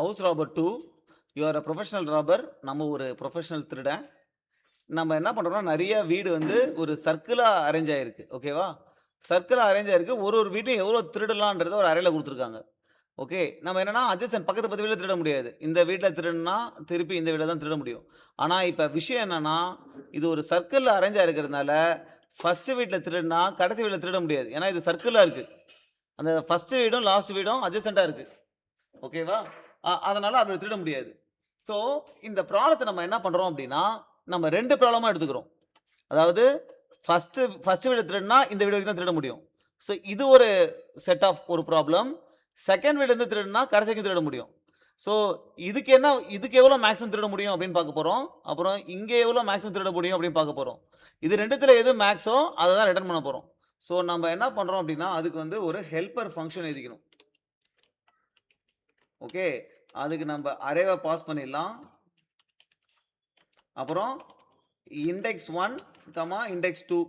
House ராபர் 2 you are a professional ராபர். நம்ம ஒரு professional திருடன். நம்ம என்ன பண்றோம்னா, நெறைய வீடு வந்து ஒரு சர்க்கிளா அரேஞ்ச் ஆயிருக்கு. ஓகேவா? சர்க்கிளா அரேஞ்ச் ஆயிருக்கு. ஒரு ஒரு வீட்லயும் எவ்வளோ திருடலான்றத ஒரு அறையில குடுத்துருக்காங்க. ஓகே. நம்ம என்னன்னா அட்ஜசன்ட் பக்கத்து பக்கத்து வீட்ல திருட முடியாது. இந்த வீட்ல திருடுனா, திருப்பி இந்த வீட்ல தான் திருட முடியும். ஆனா, இப்ப விஷயம் என்னன்னா, இது ஒரு சர்க்கிள்ல அரேஞ்ச் ஆயிருக்கிறதுனால, ஃபர்ஸ்ட் வீட்ல திருடுனா, கடைசி வீட்ல திருட முடியாது. ஏன்னா, இது சர்க்கிளா இருக்கு. அந்த ஃபர்ஸ்ட் வீடும், லாஸ்ட் வீடும் அட்ஜசன்ட்டா இருக்கு. ஓகேவா? அதனால அப்படி திருட முடியாது. ஸோ, இந்த ப்ராப்ளத்த நம்ம என்ன பண்றோம் அப்படின்னா, நம்ம 2 ப்ராப்ளமா எடுத்துக்கிறோம். அதாவது ஃபர்ஸ்ட் வீட திருடுனா, இந்த வீடு வரைக்கும் தான் திருட முடியும். ஸோ, இது ஒரு செட் ஆஃப் ஒரு ப்ராப்ளம். செகண்ட் வீட்லருந்து திருடுனா, கடைசி வரைக்கும் திருட முடியும். ஸோ, இதுக்கு எவ்வளோ மேக்ஸிமம் திருட முடியும் அப்படின்னு பார்க்க போறோம். அப்புறம் இங்க எவ்வளோ மேக்ஸிமம் திருட முடியும் அப்படின்னு பார்க்க போறோம். இது 2த்துல எது மேக்ஸோ அத தான் ரிட்டர்ன் பண்ண போறோம். ஸோ, நம்ம என்ன பண்றோம் அப்படின்னா, அதுக்கு வந்து ஒரு ஹெல்ப்பர் ஃபங்ஷன் எழுதிக்கணும். ஓகே. அதுக்கு நம்ப அரேவ பாஸ் பண்ணிடலாம். அப்புறம் இண்டெக்ஸ் 1, இண்டெக்ஸ் 2.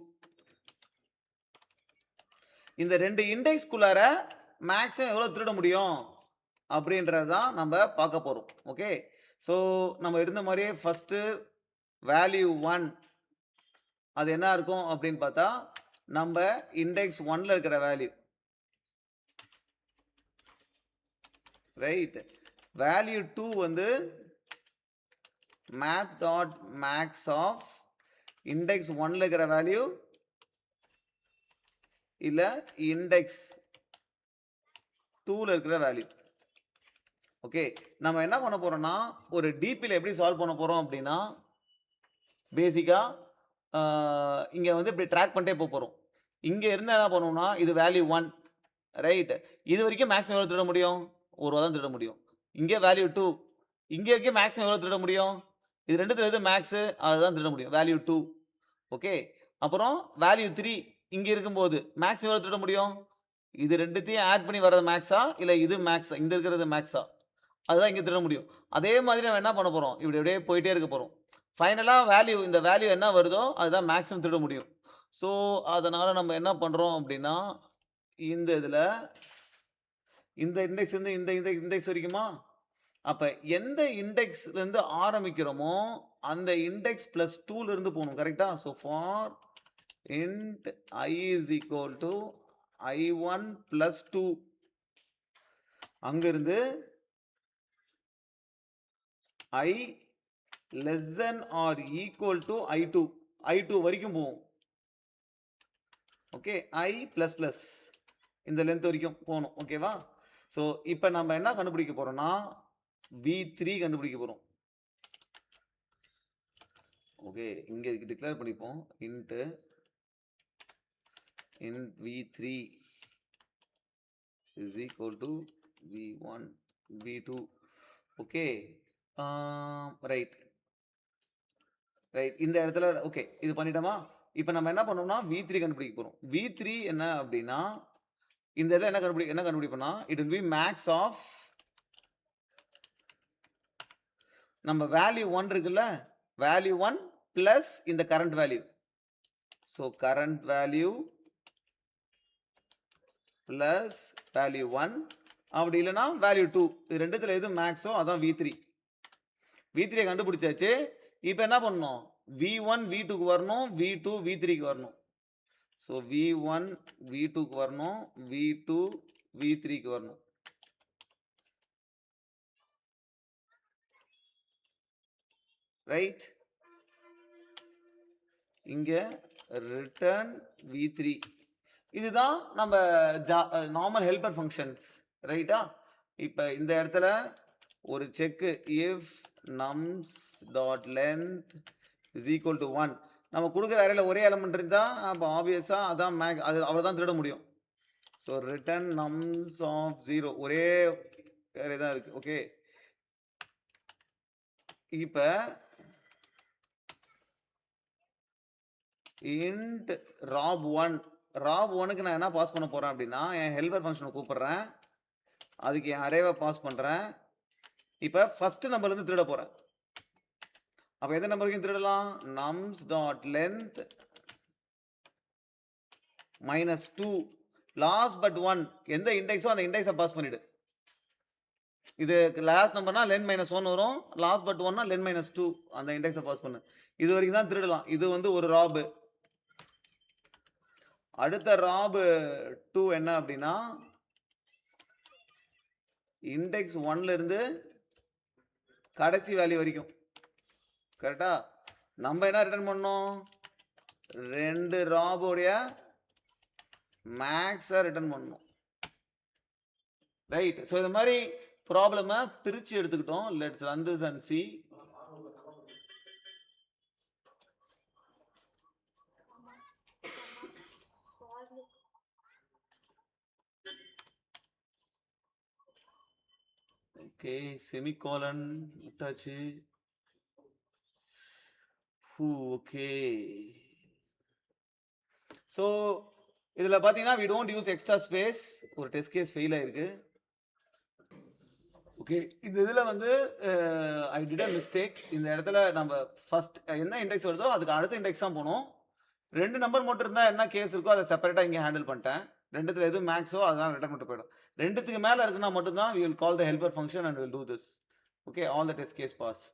இந்த 2 இண்டெக்ஸ்க்குள்ளார மேக்ஸிமம் எவ்வளோ திருட முடியும்? அப்படின்றத தான் நம்ப பார்க்க போறோம். ஓகே. ஸோ, நம்ம இருந்த மாரியே ஃபர்ஸ்ட்டு வேல்யூ 1 அது என்ன இருக்கும் அப்படின்னு பார்த்தா, நம்ப இண்டெக்ஸ் 1ல இருக்கிற வேல்யூ. ரைட். வேல்யூ 2 வந்து math.max ஆஃப் இண்டெக்ஸ் 1ல இருக்கிற வேல்யூ இல்ல இண்டெக்ஸ் 2ல இருக்கிற வேல்யூ. ஓகே. நம்ம என்ன பண்ண போறோம்னா, ஒரு டிபில எப்படி சால்வ் பண்ண போறோம் அப்படின்னா, பேசிக்கா இங்க வந்து இப்படி ட்ராக் பண்ணிட்டே போறோம். இங்க இருந்து என்ன பண்ணுவோம்னா, இது வேல்யூ 1 ரைட். இது வரைக்கும் மேக்ஸிமம் எவ்வளோ திருட முடியும்? ரூ. 1 தான் திருட முடியும். இங்க வேல்யூ 2 இங்க வரைக்கும் மேக்ஸிமம் எவ்வளோ திருட முடியும்? இது 2த்துல எது மேக்ஸு? அதுதான் திருட முடியும். Value 2 okay. அப்புறம் வேல்யூ 3 இங்க இருக்கும்போது மேக்ஸிமம் எவ்வளோ திருட முடியும்? இது 2த்தையும் ஆட் பண்ணி வர்றது மேக்ஸா? இல்ல இது மேக்ஸா? இங்க இருக்கிறது மேக்ஸா? அதுதான் இங்க திருட முடியும். அதே மாதிரி நம்ம என்ன பண்ண போறோம்? இப்படி அப்படியே போயிட்டே இருக்க போறோம். ஃபைனலா இந்த வேல்யூ என்ன வருதோ, அதுதான் மேக்ஸிமம் திருட முடியும். ஸோ, அதனால நம்ம என்ன பண்றோம் அப்படின்னா, இந்த இதுல இந்த இண்டெக்ஸ் இருந்து இந்த இண்டெக்ஸ் வரைக்குமா? அப்ப எந்த இண்டெக்ஸ்லேருந்து ஆரம்பிக்கிறோமோ, அந்த இண்டெக்ஸ் பிளஸ் 2ல இருந்து போணும். கரெக்ட்டா? So, for int I is equal to I1 plus 2 அங்கிருந்து I less than or equal to I2 I2 வரைக்கும் போகும். ஓகே. I plus plus இந்த லென்த் வரைக்கும் போணும். ஓகேவா? ஸோ, இப்ப நம்ம என்ன கண்டுபிடிக்க போறோம்னா, V3 கண்டுபிடிக்க போறோம். ஓகே. இங்க டிக்ளேர் பண்ணிப்போம். Int V3 is equal to V1 V2 okay. Right. Right. இந்த இடத்துல ஓகே. இது பண்ணிட்டோமா? இப்ப நம்ம என்ன பண்ணோம்னா, V3 கண்டுபிடிக்க போறோம். V3 என்ன அப்படின்னா, இந்த இதுல என்ன கண்டுபிடிப்போம்னா, it will be max of நம்ம வேல்யூ 1 இருக்குல்ல, வேல்யூ 1 பிளஸ் இந்த current value. So, current value plus value 1 அப்படி இல்லைன்னா வேல்யூ 2 இது 2த்துல எது மேக்ஸோ அதான் V3. V3 கண்டுபிடிச்சாச்சு. இப்ப என்ன பண்ணணும்? V1 V2க்கு வரணும், V2 V3க்கு வரணும். ஸோ, V1 V2க்கு வரணும், V2 V3க்கு வரணும். ரைட். இங்க ரிட்டர்ன் V3 இதுதான் நம்ம நார்மல் ஹெல்ப்பர் ஃபங்க்ஷன்ஸ். ரைட்டா? இப்ப இந்த இடத்துல ஒரு check if nums dot length is equal to 1 நம்ம கொடுக்குற அரேல ஒரே எலிமெண்ட் இருந்தா அப்போ ஆப்வியஸா அதான் அது அவ்வளவுதான் திருட முடியும். ஸோ, ரிட்டர்ன் நம்ஸ் ஆஃப் 0 ஒரே அரே தான் இருக்கு. ஓகே. இப்ப இன்ட் rob1 rob1க்கு நான் என்ன பாஸ் பண்ண போறேன் அப்படின்னா, என் ஹெல்ப்பர் ஃபங்க்ஷனை கூப்பிடுறேன். அதுக்கு என் அரேவை பாஸ் பண்றேன். இப்ப ஃபர்ஸ்ட் நம்பர்ல இருந்து திருட போறேன். அப்ப எந்த நம்பர் வரைக்கும் திருடலாம்? nums dot length -2 last but 1 எந்த இண்டெக்ஸோ அந்த இண்டெக்ஸை பாஸ் பண்ணிடு. இது லாஸ்ட் நம்பர்னா லென் -1 வரும். லாஸ்ட் பட் 1னா லென் -2 அந்த இண்டெக்ஸ பாஸ் பண்ணு. இது வரைக்கும் தான் திருடலாம். இது வந்து ஒரு ராப். அடுத்த ராப் 2 என்ன அப்படின்னா, இண்டெக்ஸ் 1ல இருந்து கடைசி வேல்யூ வரைக்கும். கரெக்ட்டா? நம்ம என்ன ரிட்டர்ன் பண்ணோம்? 2 ராப் உடைய மேக்ஸ ரிட்டர்ன் பண்ணணும். ரைட். சோ இந்த மாதிரி ப்ராப்ளம பிரிச்சு எடுத்துக்கிட்டோம். Let's run this and see. Okay, semicolon விட்டாச்சு. ஓகே. ஸோ இதுல பாத்தீங்கன்னா we don't use extra space. ஒரு டெஸ்ட் கேஸ் ஃபெயில் ஆயிருக்கு. ஓகே, இந்த இதுல வந்து ஐ டிட் a மிஸ்டேக். இந்த இடத்துல நம்ம ஃபர்ஸ்ட் என்ன இண்டெக்ஸ் வருதோ அதுக்கு அடுத்த இண்டெக்ஸ் தான் போணும். 2 நம்பர் மட்டும் இருந்தா என்ன கேஸ் இருக்கோ அதை செப்பரேட்டா இங்க ஹேண்டில் பண்ணிட்டேன். 2த்துல எது மேக்ஸோ அதான் ரிட்டர்ன் பண்ணிட்டு போயிடும். 2த்துக்கு மேல இருக்குன்னா மட்டும் தான் we will call the helper function and we'll do this. Okay, all the test case passed.